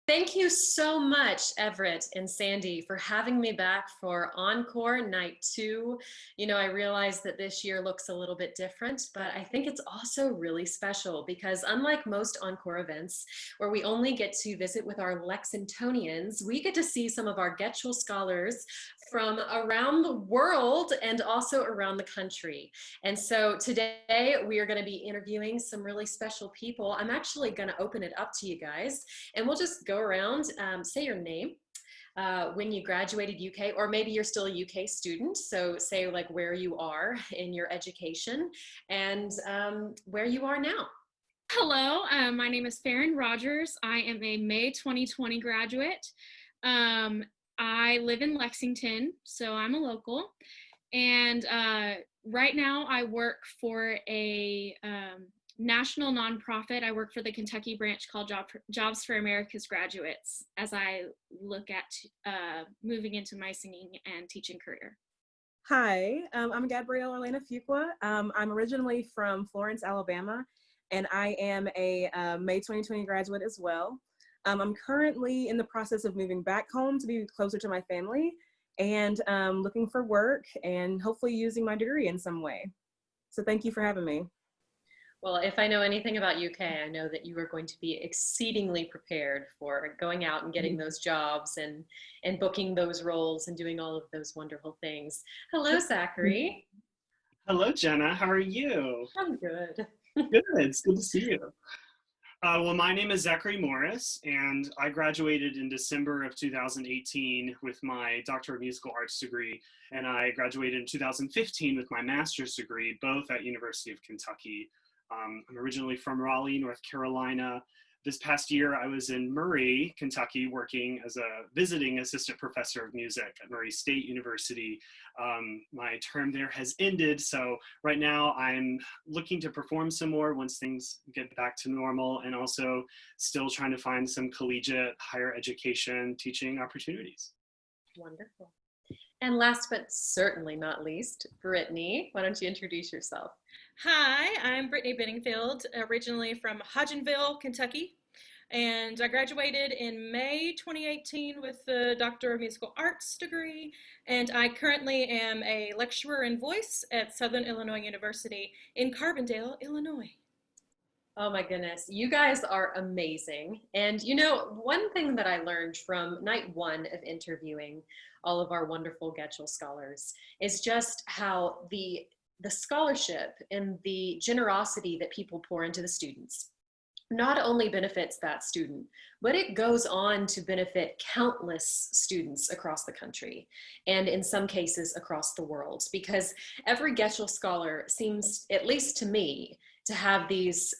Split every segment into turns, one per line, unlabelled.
Thank you so much, Everett and Sandy, for having me back for Encore Night 2. I realize that this year looks a little bit different, but I think it's also really special because unlike most Encore events, where we only get to visit with our Lexingtonians, we get to see some of our Getchell Scholars from around the world and also around the country. And so today we are going to be interviewing some really special people. I'm actually going to open it up to you guys and we'll just go around, say your name, when you graduated UK, or maybe you're still a UK student. So say like where you are in your education and where you are now.
Hello, my name is Farron Rogers. I am a May 2020 graduate. I live in Lexington, so I'm a local. And right now I work for a national nonprofit. I work for the Kentucky branch called Jobs for America's Graduates as I look at moving into my singing and teaching career.
Hi, I'm Gabrielle Orlana Fuqua. I'm originally from Florence, Alabama, and I am a May 2020 graduate as well. I'm currently in the process of moving back home to be closer to my family and looking for work and hopefully using my degree in some way. So thank you for having me.
Well, if I know anything about UK, I know that you are going to be exceedingly prepared for going out and getting those jobs and booking those roles and doing all of those wonderful things. Hello, Zachary.
Hello, Jenna. How are you?
I'm good.
Good. It's good to see you. Well, my name is Zachary Morris, and I graduated in December of 2018 with my Doctor of Musical Arts degree, and I graduated in 2015 with my master's degree, both at University of Kentucky. I'm originally from Raleigh, North Carolina. This past year, I was in Murray, Kentucky, working as a visiting assistant professor of music at Murray State University. My term there has ended, so right now I'm looking to perform some more once things get back to normal, and also still trying to find some collegiate higher education teaching opportunities.
Wonderful. And last but certainly not least, Brittany, why don't you introduce yourself?
Hi, I'm Brittany Benningfield, originally from Hodgenville, Kentucky, and I graduated in May 2018 with the Doctor of Musical Arts degree, and I currently am a lecturer in voice at Southern Illinois University in Carbondale, Illinois.
Oh my goodness, you guys are amazing. And one thing that I learned from night one of interviewing all of our wonderful Getchell scholars is just how the scholarship and the generosity that people pour into the students not only benefits that student, but it goes on to benefit countless students across the country and in some cases across the world, because every Getchell scholar seems, at least to me, to have this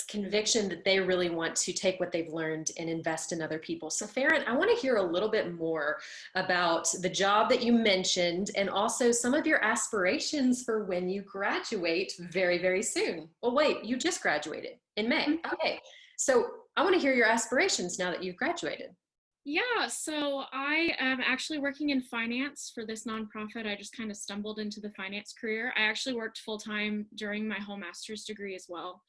conviction that they really want to take what they've learned and invest in other people. So Farron, I want to hear a little bit more about the job that you mentioned and also some of your aspirations for when you graduate very, very soon. Well, wait, you just graduated in May. Okay, so I want to hear your aspirations now that you've graduated.
Yeah, so I am actually working in finance for this nonprofit. I just kind of stumbled into the finance career. I actually worked full-time during my whole master's degree as well.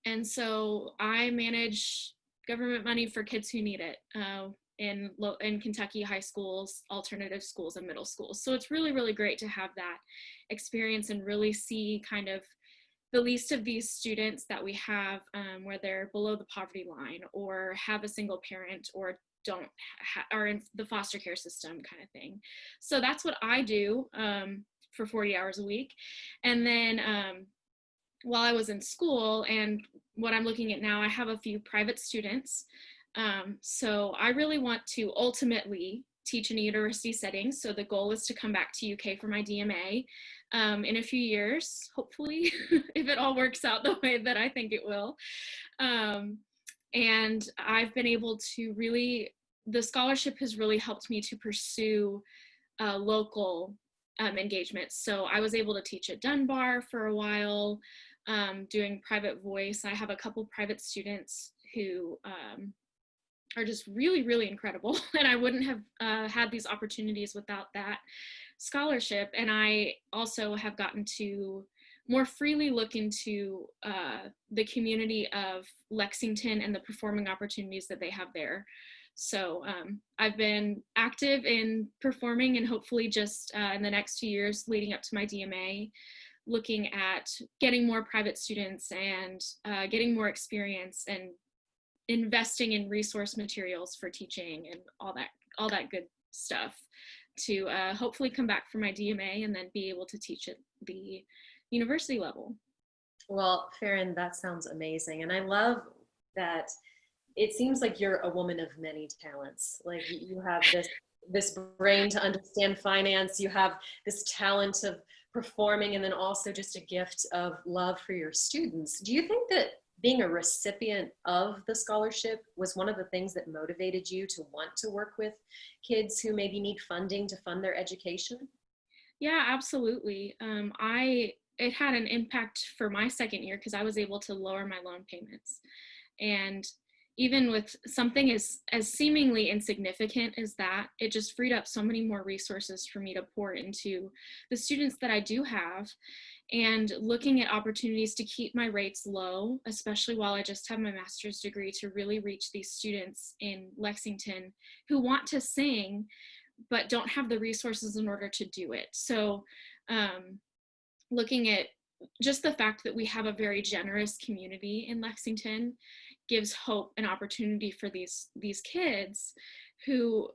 And so I manage government money for kids who need it in Kentucky high schools, alternative schools, and middle schools. So it's really, really great to have that experience and really see kind of the least of these students that we have where they're below the poverty line or have a single parent or are in the foster care system kind of thing. So that's what I do for 40 hours a week. And then while I was in school and what I'm looking at now, I have a few private students. So I really want to ultimately teach in a university setting. So the goal is to come back to UK for my DMA in a few years, hopefully, if it all works out the way that I think it will. And I've been able to the scholarship has really helped me to pursue local engagements. So I was able to teach at Dunbar for a while, doing private voice. I have a couple private students who are just really, really incredible. And I wouldn't have had these opportunities without that scholarship. And I also have gotten to more freely look into the community of Lexington and the performing opportunities that they have there. So I've been active in performing, and hopefully just in the next 2 years leading up to my DMA, looking at getting more private students and getting more experience and investing in resource materials for teaching and all that good stuff to hopefully come back for my DMA and then be able to teach at the university level.
Well, Farron, that sounds amazing. And I love that it seems like you're a woman of many talents. Like you have this brain to understand finance, you have this talent of performing, and then also just a gift of love for your students. Do you think that being a recipient of the scholarship was one of the things that motivated you to want to work with kids who maybe need funding to fund their education?
Yeah, absolutely. It had an impact for my second year because I was able to lower my loan payments. And even with something as seemingly insignificant as that, it just freed up so many more resources for me to pour into the students that I do have, and looking at opportunities to keep my rates low, especially while I just have my master's degree, to really reach these students in Lexington who want to sing but don't have the resources in order to do it. So looking at just the fact that we have a very generous community in Lexington gives hope and opportunity for these kids who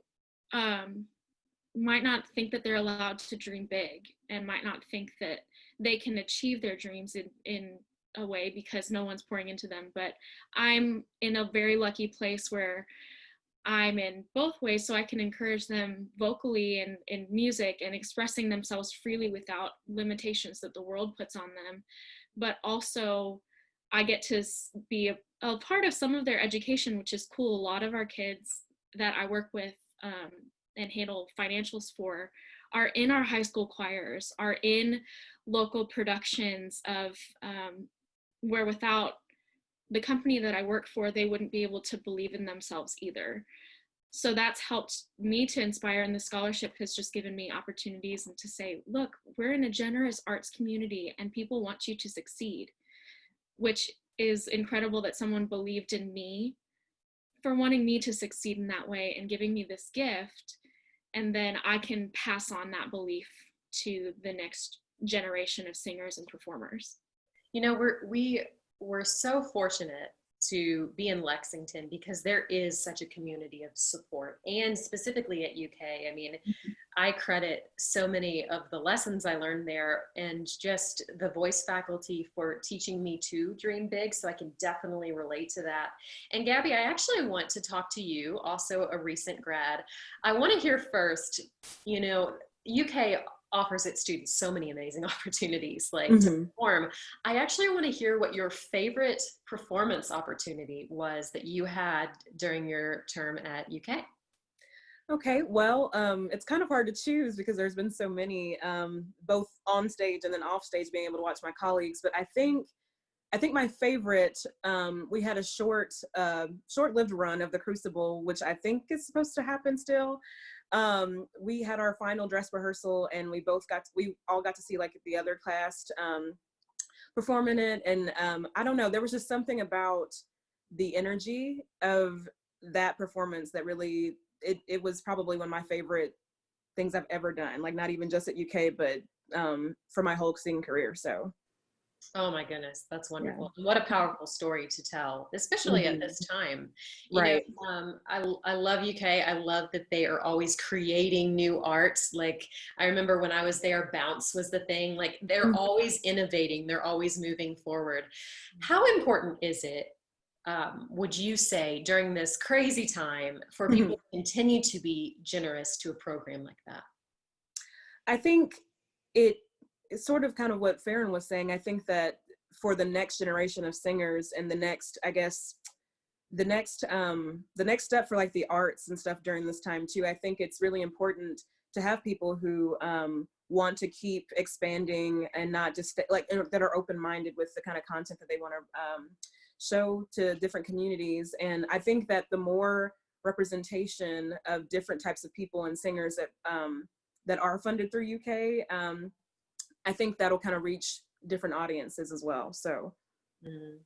might not think that they're allowed to dream big, and might not think that they can achieve their dreams in a way because no one's pouring into them. But I'm in a very lucky place where I'm in both ways, so I can encourage them vocally and in music and expressing themselves freely without limitations that the world puts on them. But also I get to be a part of some of their education, which is cool. A lot of our kids that I work with and handle financials for are in our high school choirs, are in local productions of where without the company that I work for, they wouldn't be able to believe in themselves either. So that's helped me to inspire, and the scholarship has just given me opportunities and to say, look, we're in a generous arts community and people want you to succeed, which is incredible that someone believed in me for wanting me to succeed in that way and giving me this gift. And then I can pass on that belief to the next generation of singers and performers.
You know, we're so fortunate to be in Lexington because there is such a community of support, and specifically at UK. I mean, I credit so many of the lessons I learned there and just the voice faculty for teaching me to dream big. So I can definitely relate to that. And Gabby, I actually want to talk to you, also a recent grad. I want to hear first, you know, UK offers its students so many amazing opportunities, like to perform. I actually want to hear what your favorite performance opportunity was that you had during your term at UK.
Okay, well, it's kind of hard to choose because there's been so many, both on stage and then off stage, being able to watch my colleagues. But I think my favorite, we had a short-lived run of the Crucible, which I think is supposed to happen still. We had our final dress rehearsal, and we all got to see like the other class perform in it. And I don't know, there was just something about the energy of that performance that really, it was probably one of my favorite things I've ever done, like not even just at UK, but for my whole singing career. So.
Oh my goodness, that's wonderful. Yeah. What a powerful story to tell, especially at this time.
Right.
I love UK. I love that they are always creating new arts. Like I remember when I was there, bounce was the thing. Like they're always innovating. They're always moving forward. How important is it, would you say, during this crazy time for people to continue to be generous to a program like that?
I think it's sort of kind of what Farron was saying. I think that for the next generation of singers and the next step for like the arts and stuff during this time too, I think it's really important to have people who want to keep expanding and not just like that are open-minded with the kind of content that they want to show to different communities. And I think that the more representation of different types of people and singers that are funded through UK, I think that'll kind of reach different audiences as well. So.
Mm.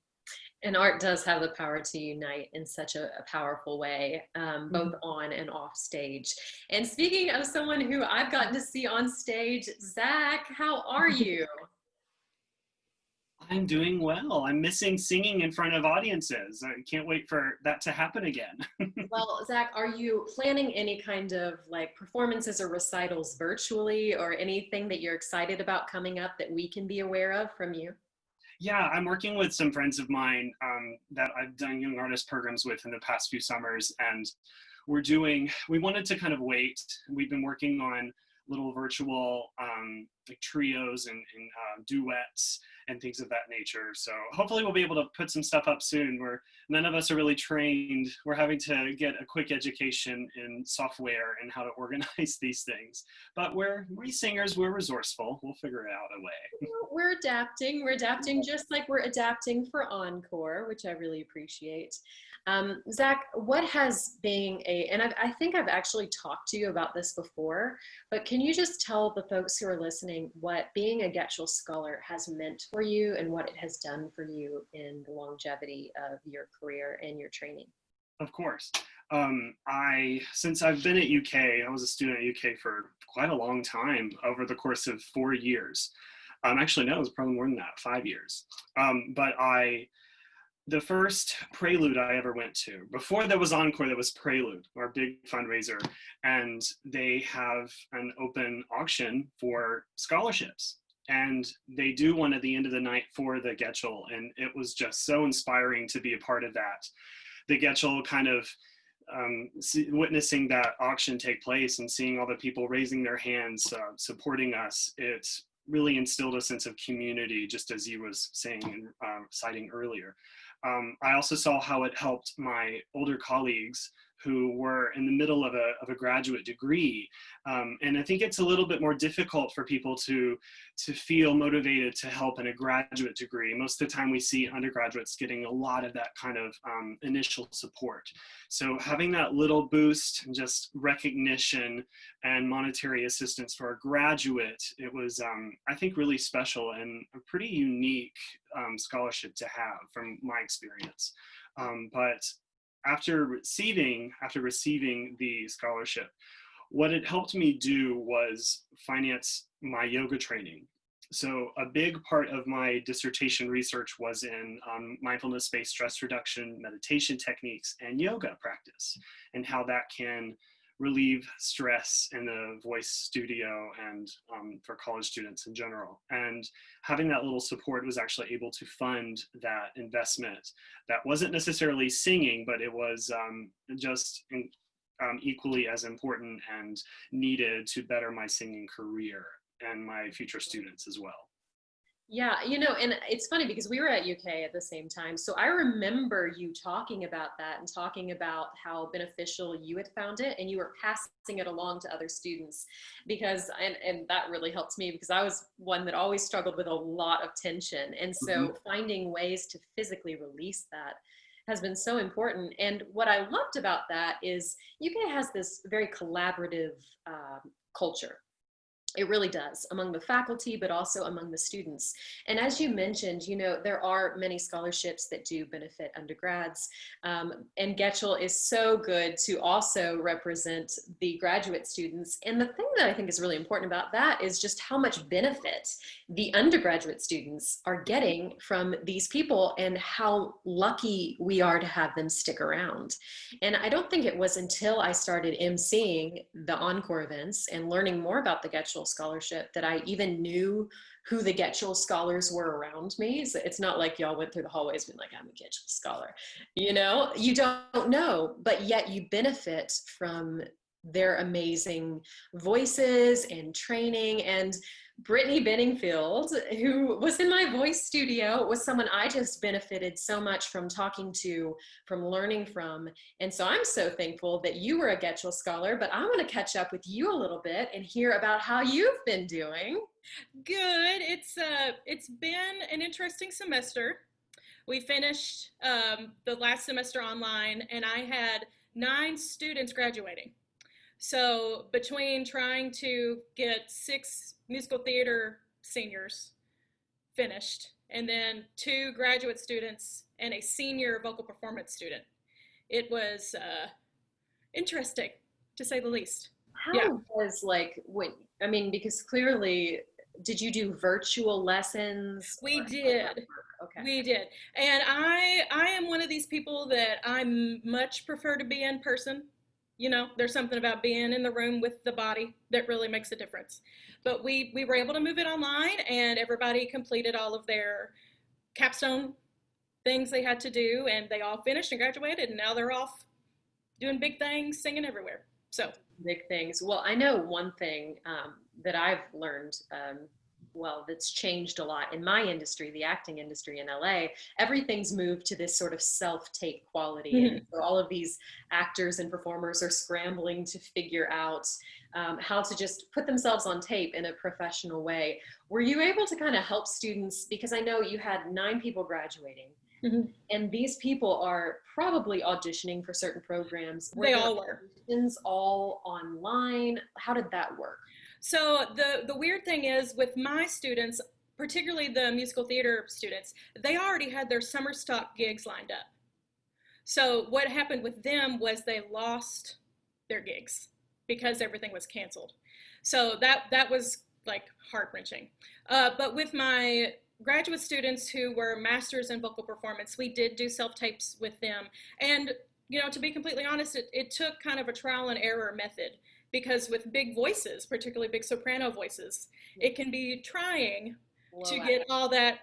And art does have the power to unite in such a powerful way, both on and off stage. And speaking of someone who I've gotten to see on stage, Zach, how are you?
I'm doing well. I'm missing singing in front of audiences. I can't wait for that to happen again.
Well, Zach, are you planning any kind of like performances or recitals virtually, or anything that you're excited about coming up that we can be aware of from you?
Yeah, I'm working with some friends of mine that I've done young artist programs with in the past few summers, and we wanted to kind of wait. We've been working on little virtual like trios and duets and things of that nature. So hopefully we'll be able to put some stuff up soon. None of us are really trained. We're having to get a quick education in software and how to organize these things. But we singers, we're resourceful. We'll figure out a way.
We're adapting. We're adapting just like we're adapting for Encore, which I really appreciate. Zach, what has being and I think I've actually talked to you about this before, but can you just tell the folks who are listening what being a Getchell Scholar has meant for you and what it has done for you in the longevity of your career and your training?
Of course. Since I've been at UK, I was a student at UK for quite a long time, over the course of 4 years. Actually, no, it was probably more than that, 5 years. The first Prelude I ever went to, before there was Encore, there was Prelude, our big fundraiser, and they have an open auction for scholarships. And they do one at the end of the night for the Getchell, and it was just so inspiring to be a part of that. The Getchell kind of witnessing that auction take place and seeing all the people raising their hands, supporting us, it really instilled a sense of community, just as you was saying and citing earlier. I also saw how it helped my older colleagues who were in the middle of a graduate degree. And I think it's a little bit more difficult for people to feel motivated to help in a graduate degree. Most of the time we see undergraduates getting a lot of that kind of initial support. So having that little boost and just recognition and monetary assistance for a graduate, it was, I think, really special and a pretty unique scholarship to have from my experience. But after receiving the scholarship, what it helped me do was finance my yoga training. So a big part of my dissertation research was in mindfulness-based stress reduction, meditation techniques, and yoga practice, and how that can relieve stress in the voice studio and for college students in general. And having that little support was actually able to fund that investment. That wasn't necessarily singing, but it was just equally as important and needed to better my singing career and my future students as well.
Yeah, and it's funny because we were at UK at the same time. So I remember you talking about that and talking about how beneficial you had found it, and you were passing it along to other students because, and that really helped me because I was one that always struggled with a lot of tension. And so finding ways to physically release that has been so important. And what I loved about that is UK has this very collaborative culture. It really does, among the faculty, but also among the students. And as you mentioned, there are many scholarships that do benefit undergrads. And Getchell is so good to also represent the graduate students. And the thing that I think is really important about that is just how much benefit the undergraduate students are getting from these people and how lucky we are to have them stick around. And I don't think it was until I started emceeing the Encore events and learning more about the Getchell Scholarship that I even knew who the Getchell Scholars were around me. So it's not like y'all went through the hallways being like, I'm a Getchell Scholar. You don't know, but yet you benefit from their amazing voices and training. And Brittany Benningfield, who was in my voice studio, was someone I just benefited so much from talking to, from learning from. And so I'm so thankful that you were a Getchell Scholar, but I want to catch up with you a little bit and hear about how you've been doing.
Good. It's been an interesting semester. We finished the last semester online, and I had 9 students graduating. So between trying to get 6 musical theater seniors finished, and then 2 graduate students and a senior vocal performance student. It was interesting, to say the least.
How
Yeah,
was like when, I mean, because clearly, did you do virtual lessons
we
or how did that
did.
work? Okay.
We did. And I am one of these people that I much prefer to be in person. You know, there's something about being in the room with the body that really makes a difference. But we were able to move it online, and everybody completed all of their capstone things they had to do, and they all finished and graduated, and now they're off doing big things, singing everywhere. So
Big things. Well, I know one thing that I've learned, well, that's changed a lot in my industry, the acting industry in LA. Everything's moved to this sort of self-tape quality. And
mhm.
so all of these actors and performers are scrambling to figure out how to just put themselves on tape in a professional way. Were you able to kind of help students? Because I know you had 9 people graduating.
Mhm.
And these people are probably auditioning for certain programs. Were
They
their
all were.
auditions all online? How did that work?
So the weird thing is with my students, particularly the musical theater students, they already had their summer stock gigs lined up. So what happened with them was they lost their gigs because everything was canceled. So that was like heart-wrenching. But with my graduate students who were masters in vocal performance, we did do self-tapes with them. And you know, to be completely honest, it took kind of a trial and error method, because with big voices, particularly big soprano voices, it can be trying to get all that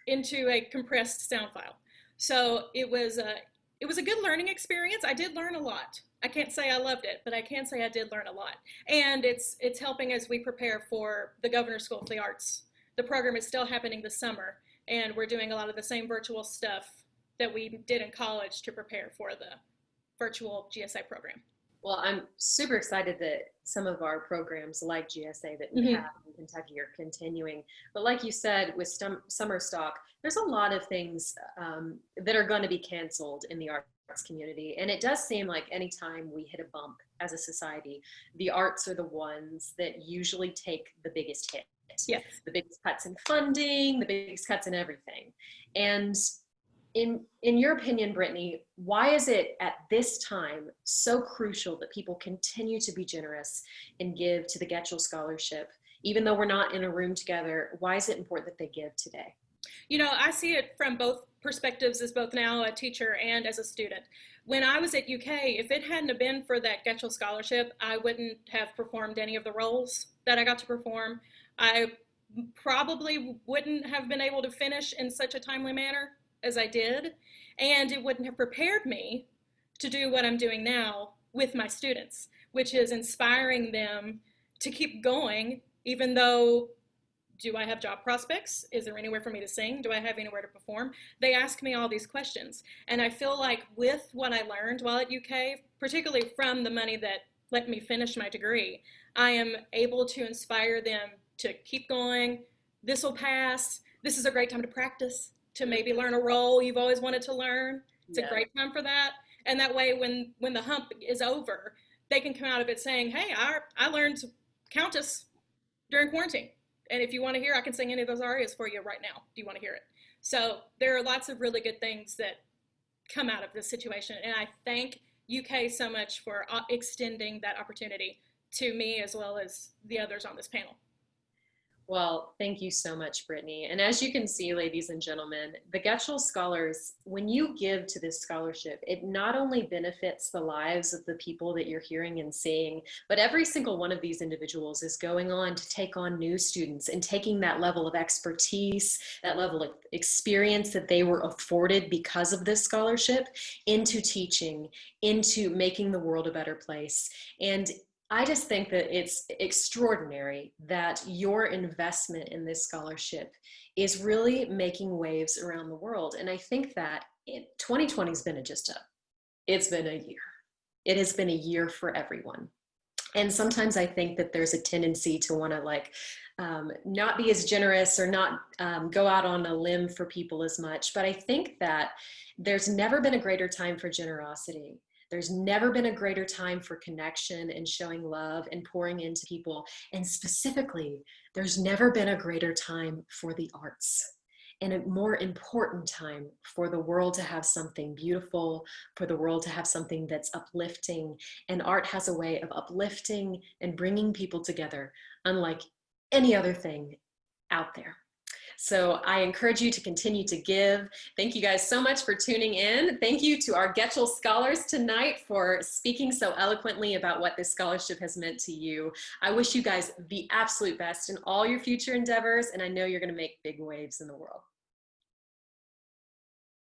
into a compressed sound file. So it was a good learning experience. I did learn a lot. I can't say I loved it, but I can say I did learn a lot. And it's helping as we prepare for the Governor's School of the Arts. The program is still happening this summer, and we're doing a lot of the same virtual stuff that we did in college to prepare for the virtual GSA program.
Well, I'm super excited that some of our programs like GSA that we
Mhm.
have in Kentucky are continuing. But like you said, with summer stock, there's a lot of things that are going to be canceled in the arts community. And it does seem like anytime we hit a bump as a society, the arts are the ones that usually take the biggest hit.
Yes.
The biggest cuts in funding, the biggest cuts in everything. And in your opinion, Brittany, why is it at this time so crucial that people continue to be generous and give to the Getchell Scholarship? Even though we're not in a room together, why is it important that they give today?
You know, I see it from both perspectives, as both now a teacher and as a student. When I was at UK, if it hadn't have been for that Getchell Scholarship, I wouldn't have performed any of the roles that I got to perform. I probably wouldn't have been able to finish in such a timely manner as I did, and it wouldn't have prepared me to do what I'm doing now with my students, which is inspiring them to keep going, even though, do I have job prospects? Is there anywhere for me to sing? Do I have anywhere to perform? They ask me all these questions. And I feel like with what I learned while at UK, particularly from the money that let me finish my degree, I am able to inspire them to keep going. This will pass. This is a great time to practice, to maybe learn a role you've always wanted to learn. It's a great time for that. And that way, when the hump is over, they can come out of it saying, hey, I learned Countess during quarantine. And if you want to hear, I can sing any of those arias for you right now. Do you want to hear it? So there are lots of really good things that come out of this situation. And I thank UK so much for extending that opportunity to me as well as the others on this panel.
Well, thank you so much, Brittany. And as you can see, ladies and gentlemen, the Getchell Scholars, when you give to this scholarship, it not only benefits the lives of the people that you're hearing and seeing, but every single one of these individuals is going on to take on new students and taking that level of expertise, that level of experience that they were afforded because of this scholarship into teaching, into making the world a better place. And I just think that it's extraordinary that your investment in this scholarship is really making waves around the world. And I think that 2020 has been it's been a year. It has been a year for everyone. And sometimes I think that there's a tendency to want to not be as generous or not go out on a limb for people as much. But I think that there's never been a greater time for generosity. There's never been a greater time for connection and showing love and pouring into people. And specifically, there's never been a greater time for the arts. and a more important time for the world to have something beautiful, for the world to have something that's uplifting. And art has a way of uplifting and bringing people together, unlike any other thing out there. So I encourage you to continue to give. Thank you guys so much for tuning in. Thank you to our Getchell Scholars tonight for speaking so eloquently about what this scholarship has meant to you. I wish you guys the absolute best in all your future endeavors, and I know you're going to make big waves in the world.